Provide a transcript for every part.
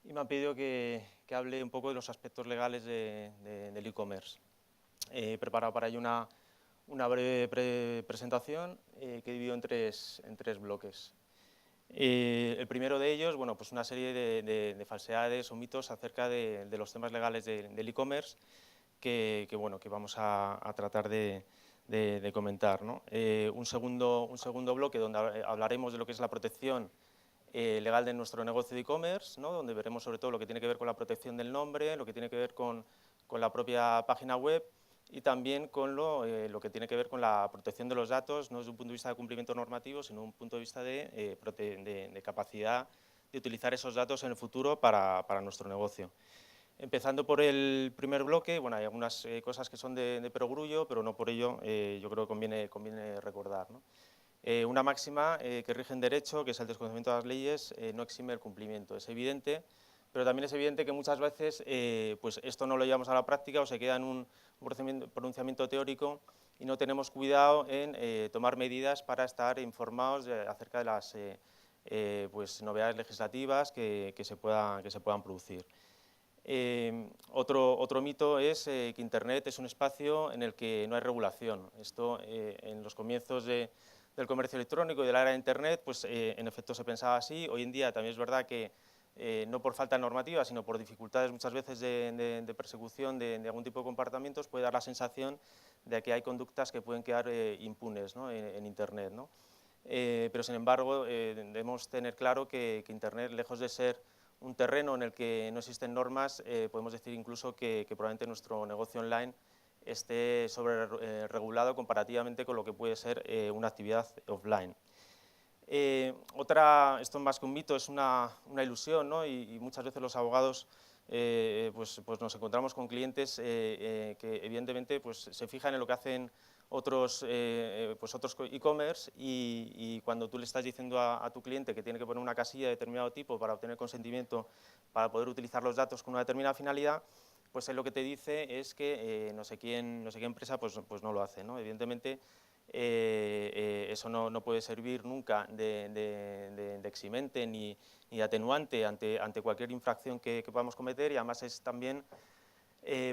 y me han pedido que hable un poco de los aspectos legales del e-commerce. He preparado para ello una breve presentación que he dividido en tres bloques. El primero de ellos, bueno, pues una serie de falsedades o mitos acerca de los temas legales del e-commerce bueno, que vamos a tratar de comentar, ¿no? Un segundo bloque donde hablaremos de lo que es la protección legal de nuestro negocio de e-commerce, ¿no? Donde veremos sobre todo lo que tiene que ver con la protección del nombre, lo que tiene que ver con la propia página web y también con lo que tiene que ver con la protección de los datos, no desde un punto de vista de cumplimiento normativo, sino un punto de vista de capacidad de utilizar esos datos en el futuro para nuestro negocio. Empezando por el primer bloque, bueno, hay algunas cosas que son de perogrullo, pero no por ello yo creo que conviene recordar, ¿no? Una máxima que rige en derecho, que es el desconocimiento de las leyes, no exime el cumplimiento. Es evidente, pero también es evidente que muchas veces pues esto no lo llevamos a la práctica o se queda en un pronunciamiento teórico y no tenemos cuidado en tomar medidas para estar informados acerca de las pues novedades legislativas que se puedan producir. Otro mito es que Internet es un espacio en el que no hay regulación. Esto en los comienzos del comercio electrónico y de la era de Internet, pues en efecto se pensaba así. Hoy en día también es verdad que no por falta de normativa, sino por dificultades muchas veces de persecución de algún tipo de comportamientos, puede dar la sensación de que hay conductas que pueden quedar impunes, ¿no? en Internet, ¿no? Pero sin embargo debemos tener claro que Internet, lejos de ser un terreno en el que no existen normas, podemos decir incluso que probablemente nuestro negocio online esté sobre-regulado comparativamente con lo que puede ser una actividad offline. Esto más que un mito, es una ilusión, ¿no? Y muchas veces los abogados pues nos encontramos con clientes que evidentemente pues, se fijan en lo que hacen otros e-commerce y cuando tú le estás diciendo a tu cliente que tiene que poner una casilla de determinado tipo para obtener consentimiento para poder utilizar los datos con una determinada finalidad, pues él lo que te dice es que no sé qué empresa pues no lo hace, ¿no? Evidentemente eso no puede servir nunca de eximente ni de atenuante ante cualquier infracción que podamos cometer y además es también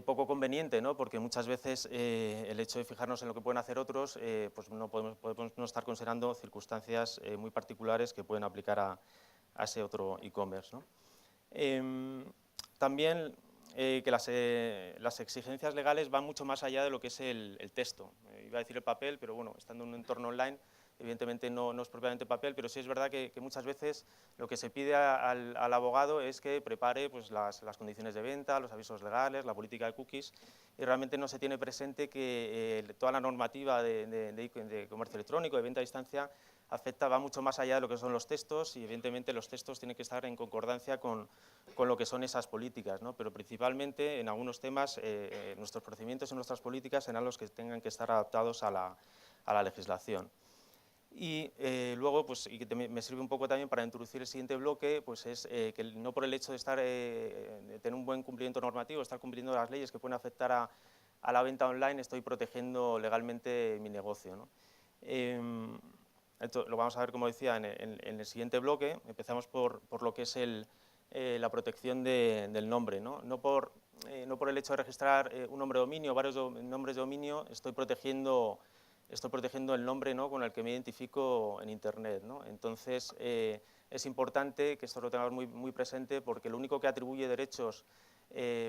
poco conveniente, ¿no? Porque muchas veces el hecho de fijarnos en lo que pueden hacer otros, pues no podemos no estar considerando circunstancias muy particulares que pueden aplicar a ese otro e-commerce, ¿no? También que las exigencias legales van mucho más allá de lo que es el texto. Iba a decir el papel, pero bueno, estando en un entorno online, evidentemente no es propiamente papel, pero sí es verdad que muchas veces lo que se pide al abogado es que prepare pues, las condiciones de venta, los avisos legales, la política de cookies, y realmente no se tiene presente que toda la normativa de comercio electrónico, de venta a distancia, va mucho más allá de lo que son los textos y evidentemente los textos tienen que estar en concordancia con lo que son esas políticas, ¿no? Pero principalmente en algunos temas nuestros procedimientos y nuestras políticas serán los que tengan que estar adaptados a la legislación. Y luego, pues, y que me sirve un poco también para introducir el siguiente bloque, pues es que no por el hecho de tener un buen cumplimiento normativo, estar cumpliendo las leyes que pueden afectar a la venta online, estoy protegiendo legalmente mi negocio, ¿no? Esto lo vamos a ver, como decía, en el siguiente bloque. Empezamos por lo que es la protección del nombre, ¿no? No por el hecho de registrar un nombre de dominio o varios nombres de dominio, estoy protegiendo el nombre, ¿no? con el que me identifico en Internet, ¿no? Entonces, es importante que esto lo tengamos muy presente porque lo único que atribuye derechos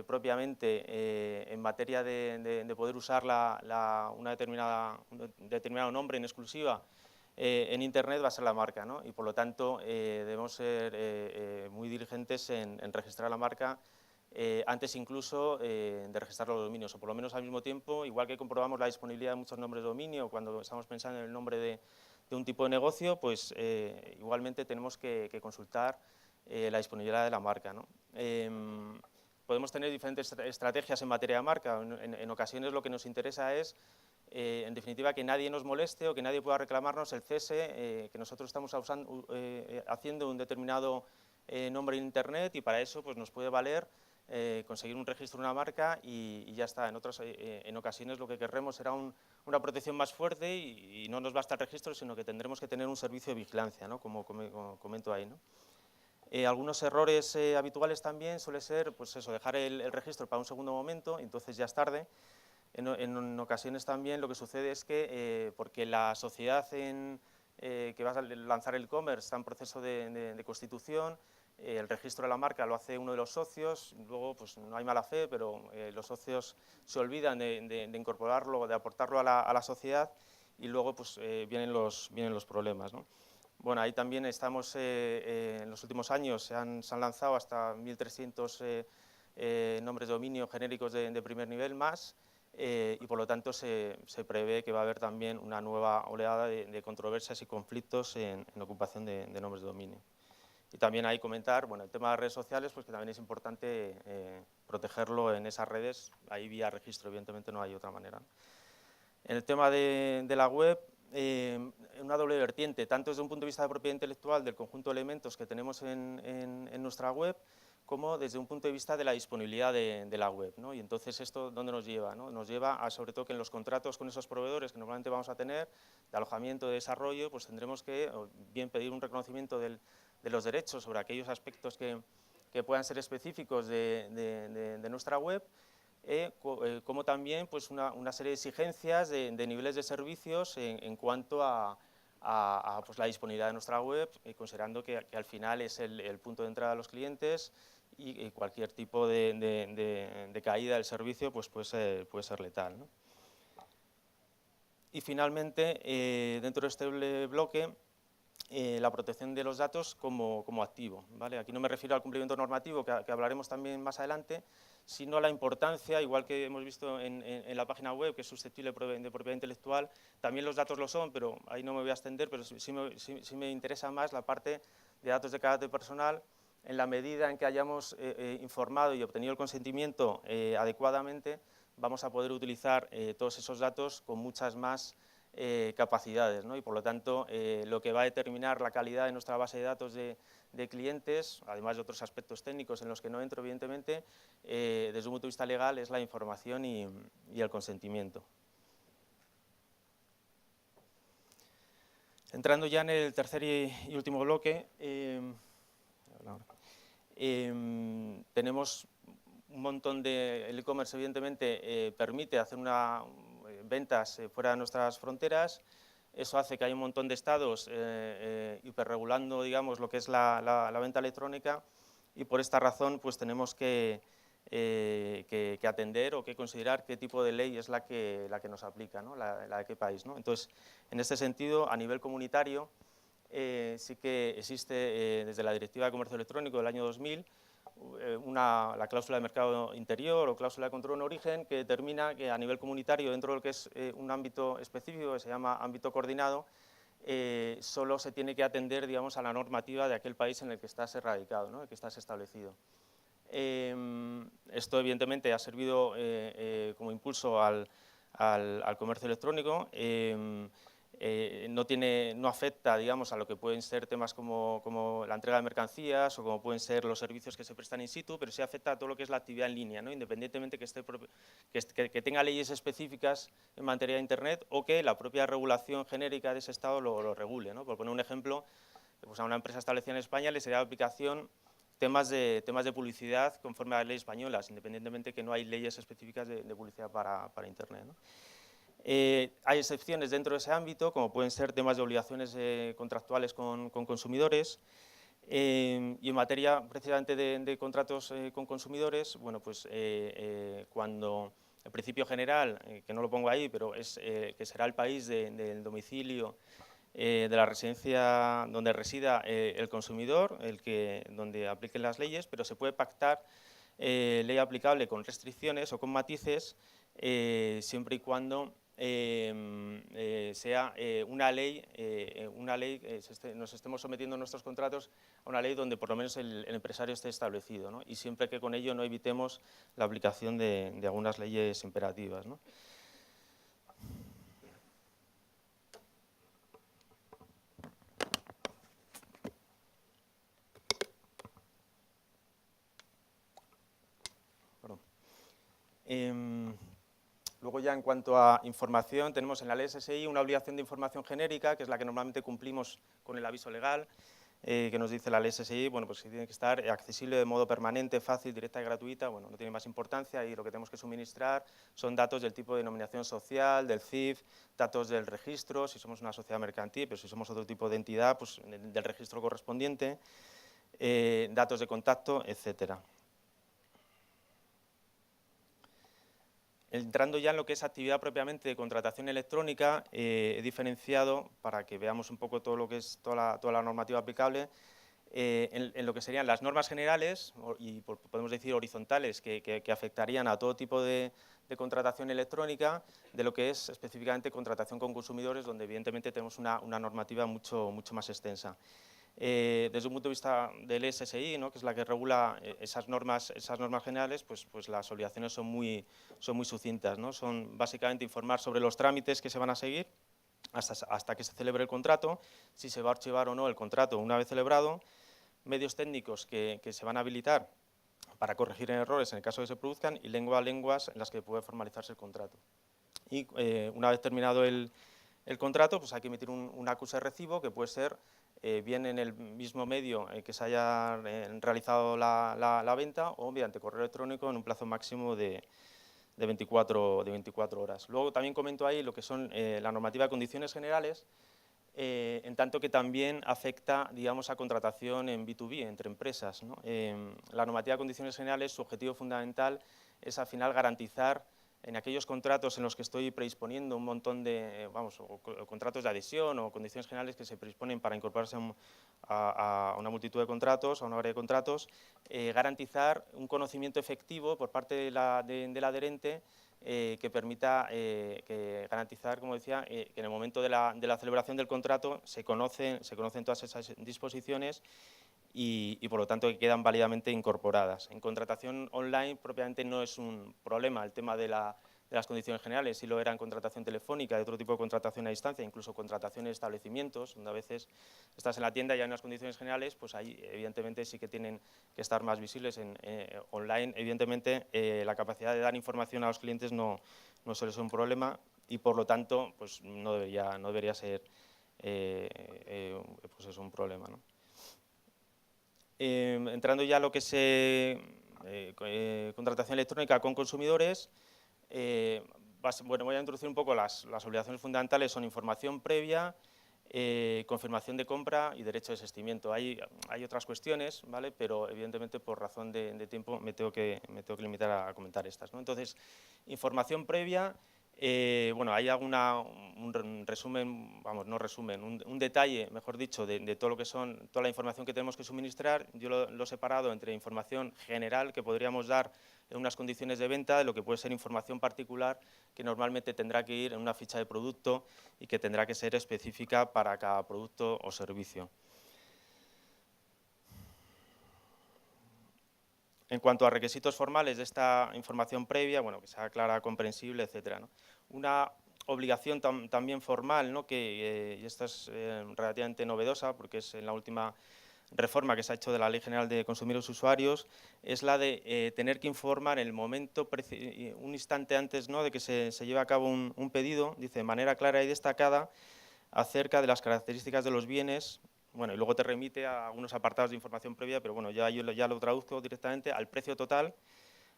propiamente en materia de poder usar un determinado nombre en exclusiva en Internet va a ser la marca, ¿no? Y por lo tanto debemos ser muy diligentes en registrar la marca antes incluso de registrar los dominios, o por lo menos al mismo tiempo, igual que comprobamos la disponibilidad de muchos nombres de dominio cuando estamos pensando en el nombre de un tipo de negocio, pues igualmente tenemos que consultar la disponibilidad de la marca, ¿no? Podemos tener diferentes estrategias en materia de marca. En ocasiones lo que nos interesa es, en definitiva, que nadie nos moleste o que nadie pueda reclamarnos el cese que nosotros estamos haciendo un determinado nombre en Internet y para eso pues, nos puede valer conseguir un registro de una marca y ya está. En ocasiones lo que querremos será una protección más fuerte y no nos basta el registro, sino que tendremos que tener un servicio de vigilancia, ¿no? como comento ahí, ¿no? Algunos errores habituales también suele ser, pues eso, dejar el registro para un segundo momento, entonces ya es tarde. En ocasiones también lo que sucede es que, porque la sociedad que va a lanzar el e-commerce está en proceso de constitución, el registro de la marca lo hace uno de los socios, luego pues no hay mala fe, pero los socios se olvidan de incorporarlo, de aportarlo a la sociedad y luego pues vienen los problemas, ¿no? Bueno, ahí también estamos, en los últimos años se han lanzado hasta 1.300 nombres de dominio genéricos de primer nivel más, y por lo tanto se prevé que va a haber también una nueva oleada de controversias y conflictos en ocupación de nombres de dominio. Y también ahí comentar, bueno, el tema de redes sociales, pues que también es importante protegerlo en esas redes, ahí vía registro, evidentemente no hay otra manera, ¿no? En el tema de la web, una doble vertiente, tanto desde un punto de vista de propiedad intelectual del conjunto de elementos que tenemos en nuestra web, como desde un punto de vista de la disponibilidad de la web, ¿no? Y entonces, ¿esto dónde nos lleva, ¿no? Nos lleva a, sobre todo, que en los contratos con esos proveedores que normalmente vamos a tener, de alojamiento, de desarrollo, pues tendremos que bien pedir un reconocimiento de los derechos sobre aquellos aspectos que puedan ser específicos de nuestra web, como también pues una serie de exigencias de niveles de servicios en cuanto a pues, la disponibilidad de nuestra web, considerando que al final es el punto de entrada de los clientes y cualquier tipo de caída del servicio pues puede ser letal, ¿no? Y finalmente, dentro de este bloque, la protección de los datos como activo, ¿vale? Aquí no me refiero al cumplimiento normativo, que hablaremos también más adelante, sino a la importancia, igual que hemos visto en la página web, que es susceptible de propiedad intelectual, también los datos lo son, pero ahí no me voy a extender, pero sí me interesa más la parte de datos de carácter personal, en la medida en que hayamos informado y obtenido el consentimiento adecuadamente, vamos a poder utilizar todos esos datos con muchas más capacidades, ¿no? Y por lo tanto lo que va a determinar la calidad de nuestra base de datos de clientes, además de otros aspectos técnicos en los que no entro evidentemente, desde un punto de vista legal es la información y el consentimiento. Entrando ya en el tercer y último bloque, tenemos un montón de... El e-commerce evidentemente permite hacer ventas fuera de nuestras fronteras. Eso hace que haya un montón de estados hiperregulando, digamos, lo que es la venta electrónica, y por esta razón pues tenemos que atender o que considerar qué tipo de ley es la que nos aplica, ¿no? La de qué país, ¿no? Entonces, en este sentido, a nivel comunitario, sí que existe desde la Directiva de Comercio Electrónico del año 2000 la cláusula de mercado interior o cláusula de control en origen, que determina que a nivel comunitario, dentro de lo que es un ámbito específico que se llama ámbito coordinado, solo se tiene que atender, digamos, a la normativa de aquel país en el que estás radicado, ¿no? En el que estás establecido. Esto evidentemente ha servido como impulso al comercio electrónico. No afecta, digamos, a lo que pueden ser temas como la entrega de mercancías o como pueden ser los servicios que se prestan in situ, pero sí afecta a todo lo que es la actividad en línea, ¿no? Independientemente que tenga leyes específicas en materia de Internet o que la propia regulación genérica de ese Estado lo regule, ¿no? Por poner un ejemplo, pues a una empresa establecida en España le sería de aplicación temas de publicidad conforme a las leyes españolas, independientemente que no hay leyes específicas de publicidad para Internet, ¿no? Hay excepciones dentro de ese ámbito, como pueden ser temas de obligaciones contractuales con consumidores, y en materia precisamente de contratos con consumidores, bueno, pues cuando el principio general, que no lo pongo ahí, pero es que será el país del domicilio de la residencia donde resida el consumidor, donde apliquen las leyes, pero se puede pactar ley aplicable con restricciones o con matices, siempre y cuando sea una ley nos estemos sometiendo nuestros contratos a una ley donde por lo menos el empresario esté establecido, ¿no? Y siempre que con ello no evitemos la aplicación de algunas leyes imperativas, ¿no? Luego ya en cuanto a información, tenemos en la ley SSI una obligación de información genérica, que es la que normalmente cumplimos con el aviso legal. que nos dice la ley SSI, bueno, pues que tiene que estar accesible de modo permanente, fácil, directa y gratuita, bueno, no tiene más importancia y lo que tenemos que suministrar son datos del tipo de denominación social, del CIF, datos del registro, si somos una sociedad mercantil, pero si somos otro tipo de entidad, pues del registro correspondiente, datos de contacto, etcétera. Entrando ya en lo que es actividad propiamente de contratación electrónica, he diferenciado, para que veamos un poco todo lo que es toda la normativa aplicable, en lo que serían las normas generales y podemos decir horizontales que afectarían a todo tipo de contratación electrónica, de lo que es específicamente contratación con consumidores, donde evidentemente tenemos una normativa mucho más extensa. Desde un punto de vista del SSI, ¿no?, que es la que regula esas normas generales, pues las obligaciones son muy sucintas, ¿no? Son básicamente informar sobre los trámites que se van a seguir hasta que se celebre el contrato, si se va a archivar o no el contrato una vez celebrado, medios técnicos que se van a habilitar para corregir errores en el caso de que se produzcan y lenguas en las que puede formalizarse el contrato. Y una vez terminado el contrato, pues hay que emitir un acuse de recibo que puede ser bien en el mismo medio que se haya realizado la venta o mediante correo electrónico en un plazo máximo de 24 horas. Luego también comento ahí lo que son la normativa de condiciones generales, en tanto que también afecta, digamos, a contratación en B2B, entre empresas, ¿no? La normativa de condiciones generales, su objetivo fundamental es al final garantizar en aquellos contratos en los que estoy predisponiendo un montón de, o contratos de adhesión o condiciones generales que se predisponen para incorporarse a una multitud de contratos, a una variedad de contratos, garantizar un conocimiento efectivo por parte del adherente que permita garantizar, como decía, que en el momento de la celebración del contrato se conocen todas esas disposiciones y por lo tanto que quedan válidamente incorporadas. En contratación online propiamente no es un problema el tema de las condiciones generales, sí lo era en contratación telefónica, de otro tipo de contratación a distancia, incluso contratación en establecimientos, donde a veces estás en la tienda y hay unas condiciones generales, pues ahí evidentemente sí que tienen que estar más visibles. Online, evidentemente, la capacidad de dar información a los clientes no suele ser un problema y por lo tanto pues no debería ser pues es un problema, ¿no? Entrando ya a lo que es contratación electrónica con consumidores, bueno, voy a introducir un poco las obligaciones fundamentales. Son información previa, confirmación de compra y derecho de desistimiento. Hay otras cuestiones, ¿vale?, pero evidentemente por razón de tiempo me tengo que limitar a comentar estas, ¿no? Entonces, información previa. Bueno, ahí hago un resumen, no resumen, un detalle, mejor dicho, de todo lo que son, toda la información que tenemos que suministrar. Yo lo he separado entre información general que podríamos dar en unas condiciones de venta, de lo que puede ser información particular que normalmente tendrá que ir en una ficha de producto y que tendrá que ser específica para cada producto o servicio. En cuanto a requisitos formales de esta información previa, bueno, que sea clara, comprensible, etcétera, ¿no? Una obligación también formal, ¿no?, y esta es relativamente novedosa porque es en la última reforma que se ha hecho de la Ley General de Consumidores y Usuarios, es la de tener que informar en el momento, un instante antes, ¿no?, de que se lleve a cabo un pedido, dice, de manera clara y destacada, acerca de las características de los bienes. Bueno, y luego te remite a algunos apartados de información previa, pero bueno, yo ya lo traduzco directamente al precio total,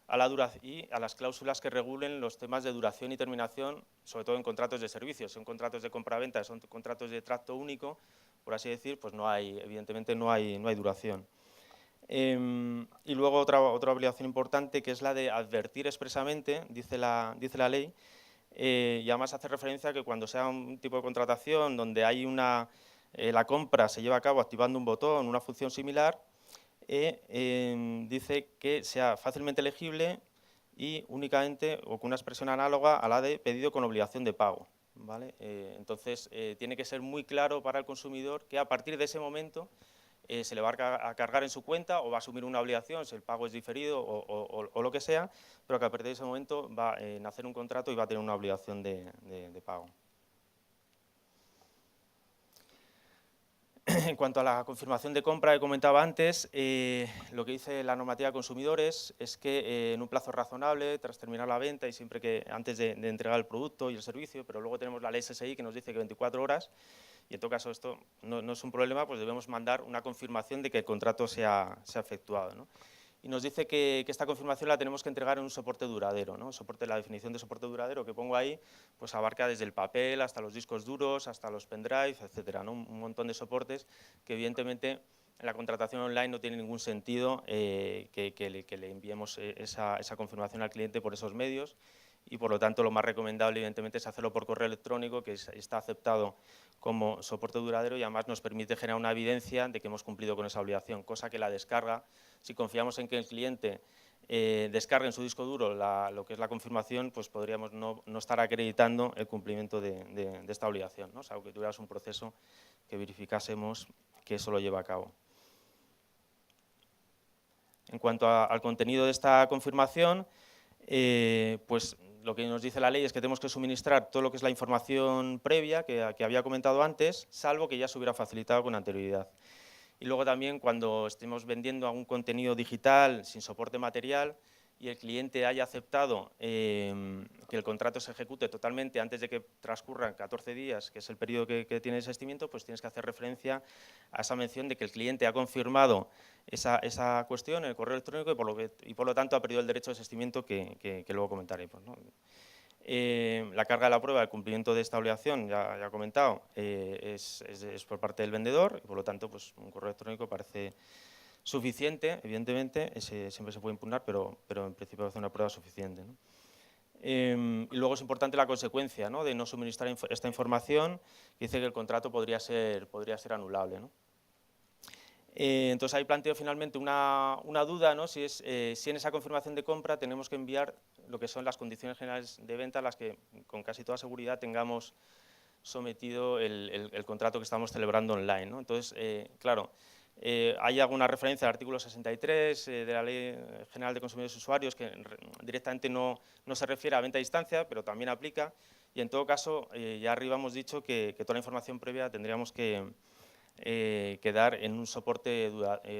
a la duración y a las cláusulas que regulen los temas de duración y terminación, sobre todo en contratos de servicios. Son contratos de compraventa, son contratos de tracto único, por así decir, pues evidentemente no hay duración. Y luego otra obligación importante, que es la de advertir expresamente, dice la ley, y además hace referencia a que cuando sea un tipo de contratación donde hay la compra se lleva a cabo activando un botón, una función similar, dice que sea fácilmente legible y únicamente o con una expresión análoga a la de pedido con obligación de pago, ¿vale? Entonces, tiene que ser muy claro para el consumidor que a partir de ese momento se le va a cargar en su cuenta o va a asumir una obligación si el pago es diferido o lo que sea, pero que a partir de ese momento va a nacer un contrato y va a tener una obligación de pago. En cuanto a la confirmación de compra que comentaba antes, lo que dice la normativa de consumidores es que en un plazo razonable, tras terminar la venta y siempre que antes de entregar el producto y el servicio, pero luego tenemos la ley SSI que nos dice que 24 horas, y en todo caso esto no es un problema, pues debemos mandar una confirmación de que el contrato se ha efectuado, ¿no? Y nos dice que esta confirmación la tenemos que entregar en un soporte duradero, ¿no? La definición de soporte duradero que pongo ahí, pues abarca desde el papel hasta los discos duros, hasta los pendrive, etcétera, ¿no? Un montón de soportes que evidentemente en la contratación online no tiene ningún sentido que le enviemos esa confirmación al cliente por esos medios, y por lo tanto lo más recomendable evidentemente es hacerlo por correo electrónico, que está aceptado como soporte duradero y además nos permite generar una evidencia de que hemos cumplido con esa obligación, cosa que la descarga, si confiamos en que el cliente descargue en su disco duro lo que es la confirmación, pues podríamos no estar acreditando el cumplimiento de esta obligación, ¿no? O sea, que tuviéramos un proceso que verificásemos que eso lo lleva a cabo. En cuanto al contenido de esta confirmación, pues lo que nos dice la ley es que tenemos que suministrar todo lo que es la información previa que había comentado antes, salvo que ya se hubiera facilitado con anterioridad. Y luego también cuando estemos vendiendo algún contenido digital sin soporte material y el cliente haya aceptado que el contrato se ejecute totalmente antes de que transcurran 14 días, que es el periodo que tiene desistimiento, pues tienes que hacer referencia a esa mención de que el cliente ha confirmado esa cuestión en el correo electrónico y por lo tanto ha perdido el derecho de desistimiento que luego comentaremos, ¿no? La carga de la prueba del cumplimiento de esta obligación, ya he comentado, es por parte del vendedor y por lo tanto pues, un correo electrónico parece suficiente, evidentemente, siempre se puede impugnar, pero en principio hace una prueba suficiente, ¿no? Y luego es importante la consecuencia, ¿no?, de no suministrar esta información, que dice que el contrato podría ser anulable, ¿no? Entonces ahí planteo finalmente una duda, ¿no?, si en esa confirmación de compra tenemos que enviar lo que son las condiciones generales de venta a las que con casi toda seguridad tengamos sometido el contrato que estamos celebrando online, ¿no? Entonces, claro, hay alguna referencia al artículo 63 de la Ley General de Consumidores y Usuarios que directamente no se refiere a venta a distancia, pero también aplica, y en todo caso ya arriba hemos dicho que toda la información previa tendríamos que dar en un soporte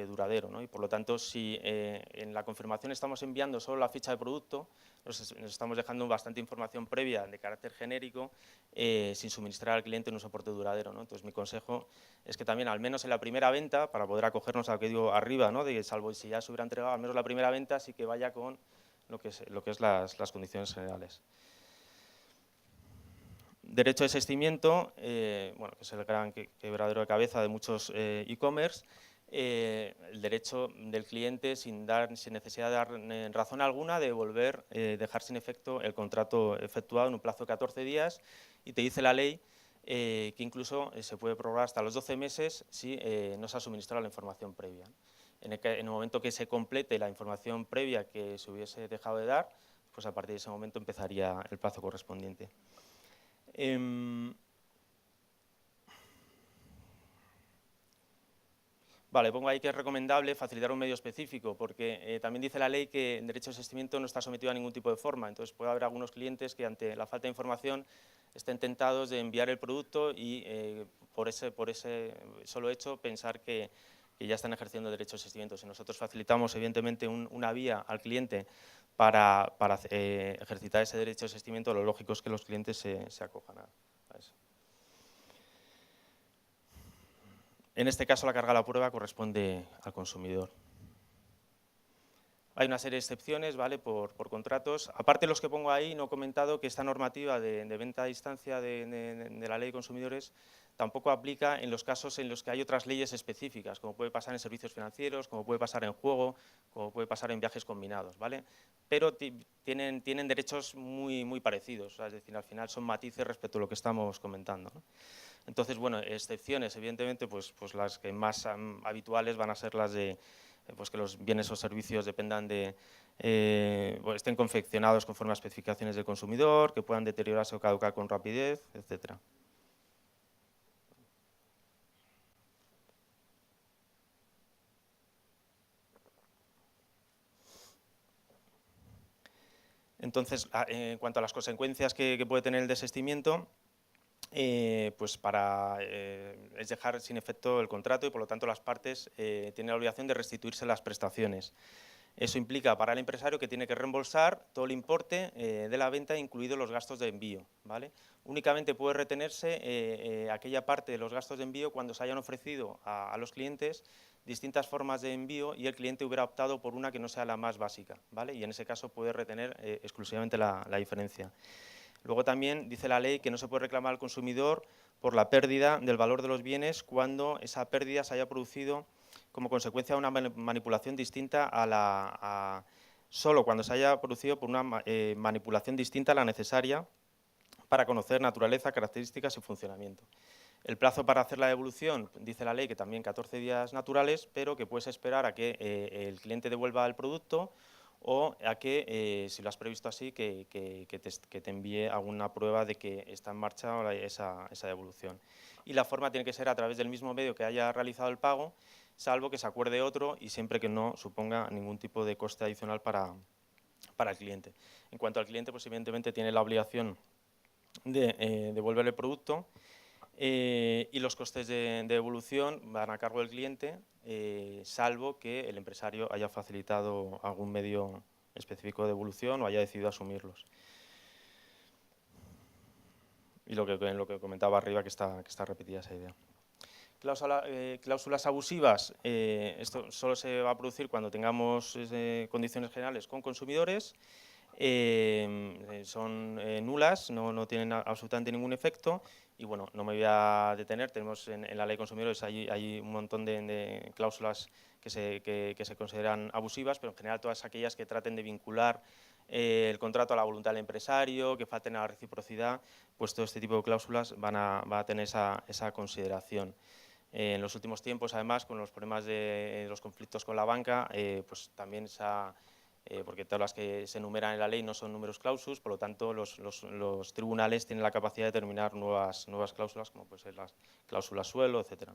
duradero, ¿no? Y por lo tanto, si en la confirmación estamos enviando solo la ficha de producto, nos estamos dejando bastante información previa de carácter genérico sin suministrar al cliente en un soporte duradero, ¿no? Entonces, mi consejo es que también, al menos en la primera venta, para poder acogernos a lo que digo arriba, ¿no?, de salvo si ya se hubiera entregado, al menos la primera venta sí que vaya con lo que es las condiciones generales. Derecho de desistimiento, bueno, que es el gran quebradero de cabeza de muchos e-commerce, el derecho del cliente sin necesidad de dar razón alguna de dejar sin efecto el contrato efectuado en un plazo de 14 días, y te dice la ley que incluso se puede prorrogar hasta los 12 meses si no se ha suministrado la información previa. En el momento que se complete la información previa que se hubiese dejado de dar, pues a partir de ese momento empezaría el plazo correspondiente. Vale, pongo ahí que es recomendable facilitar un medio específico, porque también dice la ley que el derecho de desistimiento no está sometido a ningún tipo de forma, entonces puede haber algunos clientes que ante la falta de información estén tentados de enviar el producto y por ese solo hecho pensar que ya están ejerciendo derecho de desistimiento. Si nosotros facilitamos evidentemente una vía al cliente para ejercitar ese derecho de desistimiento, lo lógico es que los clientes se acojan a eso. En este caso, la carga de la prueba corresponde al consumidor. Hay una serie de excepciones, ¿vale?, por contratos. Aparte de los que pongo ahí, no he comentado que esta normativa de venta a distancia de la Ley de Consumidores tampoco aplica en los casos en los que hay otras leyes específicas, como puede pasar en servicios financieros, como puede pasar en juego, como puede pasar en viajes combinados, ¿vale? Pero tienen derechos muy parecidos, o sea, es decir, al final son matices respecto a lo que estamos comentando, ¿no? Entonces, bueno, excepciones, evidentemente, pues las que más habituales van a ser las de pues que los bienes o servicios dependan estén confeccionados conforme a especificaciones del consumidor, que puedan deteriorarse o caducar con rapidez, etcétera. Entonces, en cuanto a las consecuencias que puede tener el desistimiento, pues es dejar sin efecto el contrato y por lo tanto las partes tienen la obligación de restituirse las prestaciones. Eso implica para el empresario que tiene que reembolsar todo el importe de la venta, incluidos los gastos de envío, ¿vale? Únicamente puede retenerse aquella parte de los gastos de envío cuando se hayan ofrecido a los clientes distintas formas de envío y el cliente hubiera optado por una que no sea la más básica, ¿vale? Y en ese caso puede retener exclusivamente la diferencia. Luego también dice la ley que no se puede reclamar al consumidor por la pérdida del valor de los bienes cuando esa pérdida se haya producido como consecuencia de una manipulación distinta solo cuando se haya producido por una manipulación distinta a la necesaria para conocer naturaleza, características y funcionamiento. El plazo para hacer la devolución, dice la ley que también 14 días naturales, pero que puedes esperar a que el cliente devuelva el producto o a que, si lo has previsto así, que te envíe alguna prueba de que está en marcha esa devolución. Y la forma tiene que ser a través del mismo medio que haya realizado el pago, salvo que se acuerde otro y siempre que no suponga ningún tipo de coste adicional para el cliente. En cuanto al cliente, pues evidentemente tiene la obligación de devolver el producto y los costes de devolución van a cargo del cliente, salvo que el empresario haya facilitado algún medio específico de devolución o haya decidido asumirlos. Y en lo que comentaba arriba, que está repetida esa idea. Cláusulas abusivas, esto solo se va a producir cuando tengamos condiciones generales con consumidores, son nulas, no tienen absolutamente ningún efecto y bueno, no me voy a detener, tenemos en la ley de consumidores hay un montón de cláusulas que se consideran abusivas, pero en general todas aquellas que traten de vincular el contrato a la voluntad del empresario, que falten a la reciprocidad, pues todo este tipo de cláusulas van a tener esa consideración. En los últimos tiempos, además, con los problemas de los conflictos con la banca, pues también porque todas las que se enumeran en la ley no son numerus clausus, por lo tanto los tribunales tienen la capacidad de determinar nuevas cláusulas, como pueden ser las cláusulas suelo, etcétera.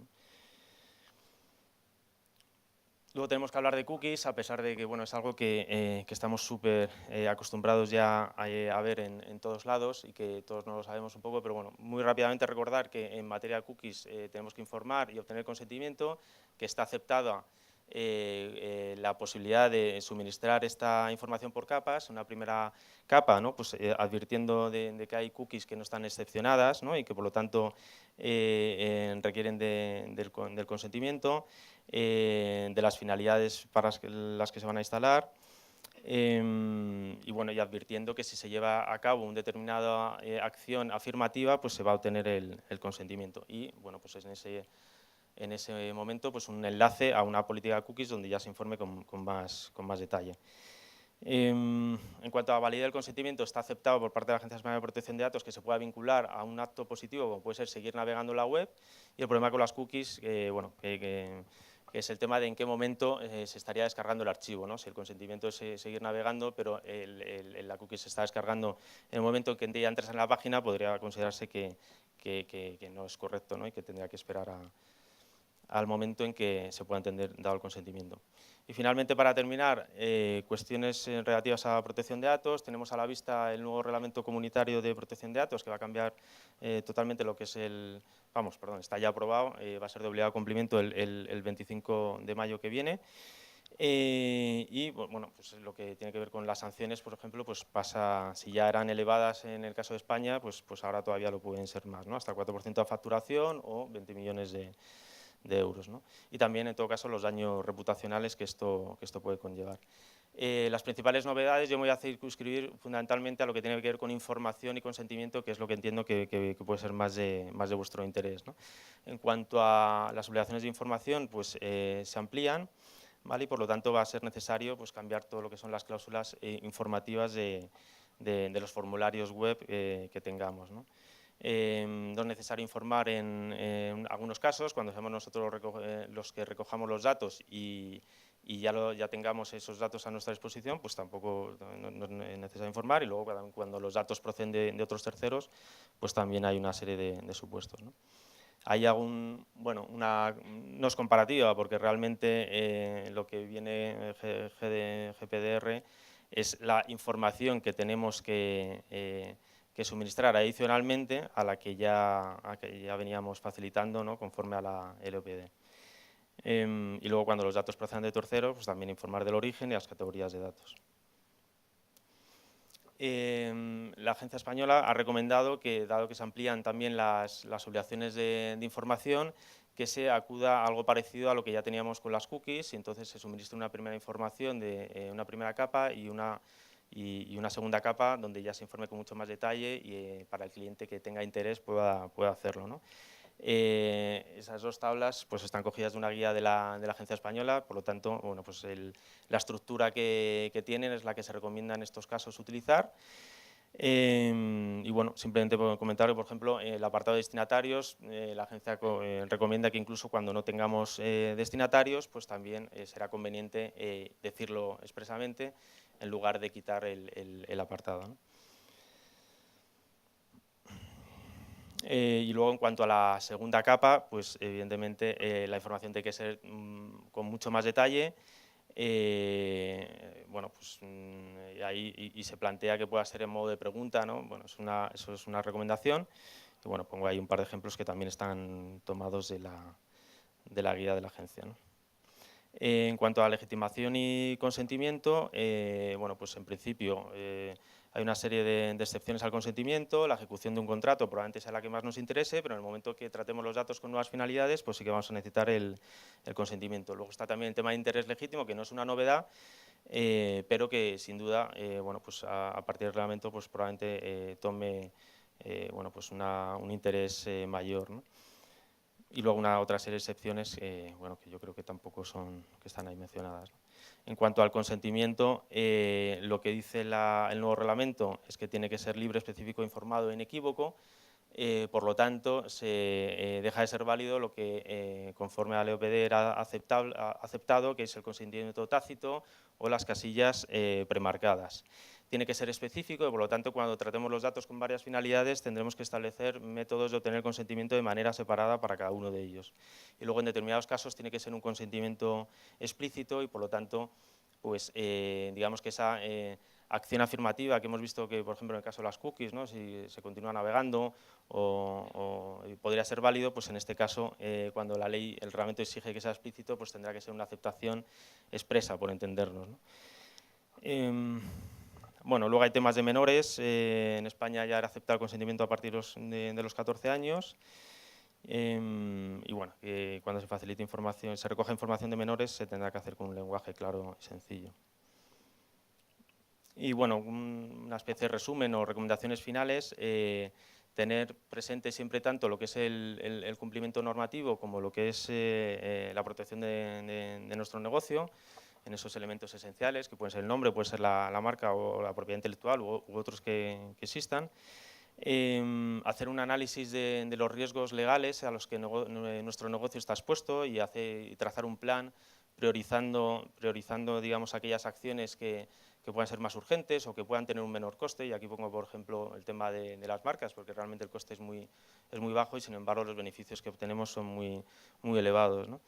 Luego tenemos que hablar de cookies, a pesar de que bueno, es algo que estamos súper acostumbrados ya a ver en todos lados y que todos no lo sabemos un poco, pero bueno, muy rápidamente recordar que en materia de cookies tenemos que informar y obtener consentimiento, que está aceptada la posibilidad de suministrar esta información por capas. Una primera capa, ¿no? Pues, advirtiendo de que hay cookies que no están excepcionadas, ¿no? Y que por lo tanto requieren del consentimiento, de las finalidades para las que se van a instalar. Y bueno, y advirtiendo que si se lleva a cabo una determinada acción afirmativa, pues se va a obtener el consentimiento. Y bueno, pues en ese momento, pues un enlace a una política de cookies donde ya se informe con más detalle. En cuanto a validez del consentimiento, está aceptado por parte de la Agencia Española de Protección de Datos que se pueda vincular a un acto positivo, como puede ser seguir navegando en la web, y el problema con las cookies, bueno, que es el tema de en qué momento se estaría descargando el archivo, ¿no? Si el consentimiento es seguir navegando, pero la cookie se está descargando en el momento en que ya entras en la página, podría considerarse que no es correcto, ¿no? Y que tendría que esperar al momento en que se pueda entender dado el consentimiento. Y finalmente, para terminar, cuestiones relativas a protección de datos. Tenemos a la vista el nuevo reglamento comunitario de protección de datos, que va a cambiar totalmente lo que es está ya aprobado, va a ser de obligado cumplimiento el 25 de mayo que viene. Y bueno, pues lo que tiene que ver con las sanciones, por ejemplo, pues pasa, si ya eran elevadas en el caso de España, pues ahora todavía lo pueden ser más, ¿no? Hasta el 4% de facturación o 20 millones de euros, ¿no? Y también, en todo caso, los daños reputacionales que esto puede conllevar. Las principales novedades yo me voy a circunscribir fundamentalmente a lo que tiene que ver con información y consentimiento, que es lo que entiendo que puede ser más de vuestro interés, ¿no? En cuanto a las obligaciones de información, pues se amplían, ¿vale? Y por lo tanto va a ser necesario pues, cambiar todo lo que son las cláusulas informativas de los formularios web que tengamos, ¿no? No es necesario informar en algunos casos, cuando seamos nosotros los que recojamos los datos y ya tengamos esos datos a nuestra disposición, pues tampoco no es necesario informar, y luego cuando los datos proceden de otros terceros, pues también hay una serie de supuestos, ¿no? Hay no es comparativa, porque realmente lo que viene GDPR es la información que tenemos que suministrar adicionalmente a la que ya veníamos facilitando, ¿no? Conforme a la LOPD. Y luego, cuando los datos procedan de terceros, pues también informar del origen y las categorías de datos. La Agencia Española ha recomendado que, dado que se amplían también las obligaciones de información, que se acuda a algo parecido a lo que ya teníamos con las cookies, y entonces se suministra una primera información de una primera capa y una segunda capa donde ya se informe con mucho más detalle y para el cliente que tenga interés pueda hacerlo, ¿no? Esas dos tablas pues, están cogidas de una guía de la Agencia Española, por lo tanto, bueno, pues la estructura que tienen es la que se recomienda en estos casos utilizar. Y bueno, simplemente puedo comentar que, por ejemplo, el apartado de destinatarios, la agencia recomienda que incluso cuando no tengamos destinatarios, pues también será conveniente decirlo expresamente en lugar de quitar el apartado, ¿no? Y luego, en cuanto a la segunda capa, pues evidentemente la información tiene que ser con mucho más detalle. Bueno, pues ahí se plantea que pueda ser en modo de pregunta, ¿no? Bueno, eso es una recomendación. Y bueno, pongo ahí un par de ejemplos que también están tomados de la guía de la agencia, ¿no? En cuanto a legitimación y consentimiento, bueno, pues en principio hay una serie de excepciones al consentimiento. La ejecución de un contrato probablemente sea la que más nos interese, pero en el momento que tratemos los datos con nuevas finalidades, pues sí que vamos a necesitar el consentimiento. Luego está también el tema de interés legítimo, que no es una novedad, pero que sin duda, bueno, pues a partir del reglamento, pues probablemente tome bueno, pues un interés mayor, ¿no? Y luego una otra serie de excepciones bueno, que yo creo que tampoco que están ahí mencionadas, ¿no? En cuanto al consentimiento, lo que dice el nuevo reglamento es que tiene que ser libre, específico, informado e inequívoco. Por lo tanto, se deja de ser válido lo que conforme a la LOPD era aceptado, que es el consentimiento tácito o las casillas premarcadas. Tiene que ser específico y, por lo tanto, cuando tratemos los datos con varias finalidades, tendremos que establecer métodos de obtener consentimiento de manera separada para cada uno de ellos. Y luego, en determinados casos, tiene que ser un consentimiento explícito y, por lo tanto, pues digamos que esa acción afirmativa que hemos visto que, por ejemplo, en el caso de las cookies, ¿no? Si se continúa navegando o podría ser válido, pues en este caso, cuando la ley, el reglamento exige que sea explícito, pues tendrá que ser una aceptación expresa, por entendernos, ¿no? Bueno, luego hay temas de menores. En España ya era aceptado el consentimiento a partir de los 14 años. Y bueno, cuando se facilite información, se recoge información de menores, se tendrá que hacer con un lenguaje claro y sencillo. Y bueno, una especie de resumen o recomendaciones finales, tener presente siempre tanto lo que es el cumplimiento normativo como lo que es la protección de nuestro negocio, en esos elementos esenciales, que pueden ser el nombre, puede ser la marca o la propiedad intelectual u otros que existan. Hacer un análisis de los riesgos legales a los que nuestro negocio está expuesto y trazar un plan priorizando digamos, aquellas acciones que puedan ser más urgentes o que puedan tener un menor coste. Y aquí pongo, por ejemplo, el tema de las marcas, porque realmente el coste es muy bajo y, sin embargo, los beneficios que obtenemos son muy elevados, ¿no?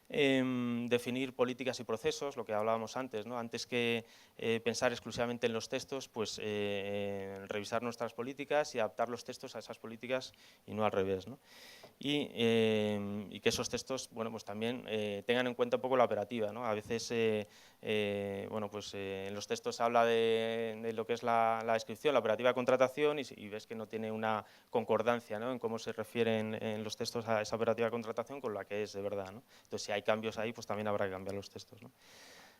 Definir políticas y procesos, lo que hablábamos antes, ¿no? Antes que pensar exclusivamente en los textos, pues revisar nuestras políticas y adaptar los textos a esas políticas y no al revés, ¿no? Y que esos textos, bueno, pues también tengan en cuenta un poco la operativa, ¿no? A veces, bueno, pues en los textos se habla de lo que es la descripción, la operativa de contratación, y ves que no tiene una concordancia, ¿no? En cómo se refieren en los textos a esa operativa de contratación con la que es de verdad, ¿no? Entonces, si hay cambios ahí, pues también habrá que cambiar los textos, ¿no?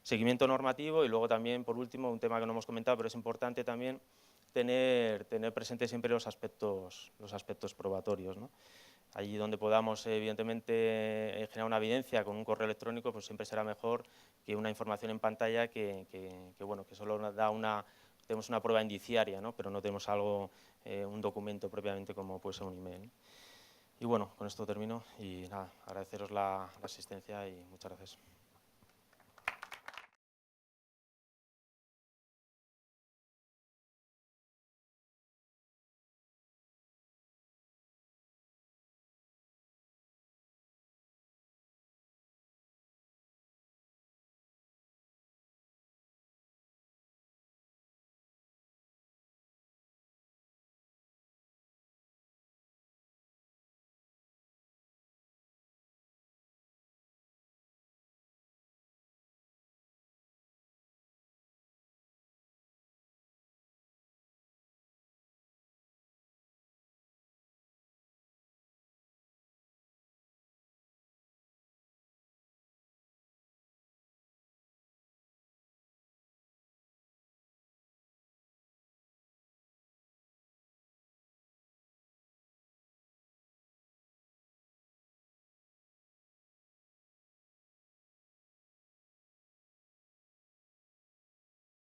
Seguimiento normativo y luego también, por último, un tema que no hemos comentado, pero es importante también tener presente siempre los aspectos probatorios, ¿no? Allí donde podamos, evidentemente, generar una evidencia con un correo electrónico, pues siempre será mejor que una información en pantalla bueno, que solo tenemos una prueba indiciaria, ¿no? Pero no tenemos algo, un documento propiamente como puede ser un email, ¿no? Y bueno, con esto termino y nada, agradeceros la asistencia y muchas gracias.